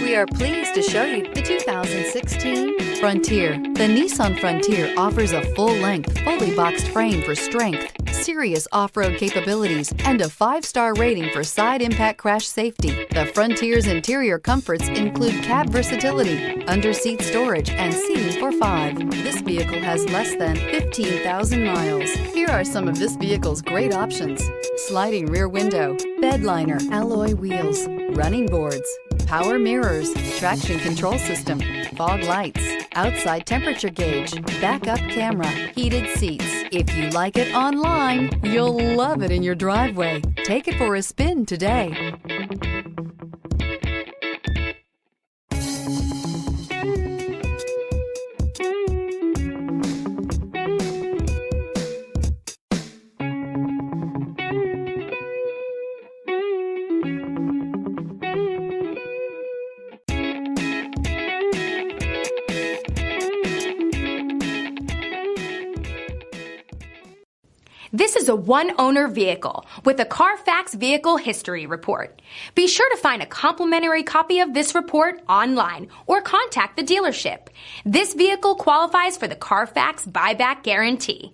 We are pleased to show you the 2016 Frontier. The Nissan Frontier offers a full-length, fully boxed frame for strength, serious off-road capabilities, and a 5-star rating for side impact crash safety. The Frontier's interior comforts include cab versatility, under-seat storage, and seating for 5. This vehicle has less than 15,000 miles. Here are some of this vehicle's great options: sliding rear window, bed liner, alloy wheels, running boards, power mirrors, traction control system, fog lights, outside temperature gauge, backup camera, heated seats. If you like it online, you'll love it in your driveway. Take it for a spin today. This is a one-owner vehicle with a Carfax Vehicle History Report. Be sure to find a complimentary copy of this report online or contact the dealership. This vehicle qualifies for the Carfax Buyback Guarantee.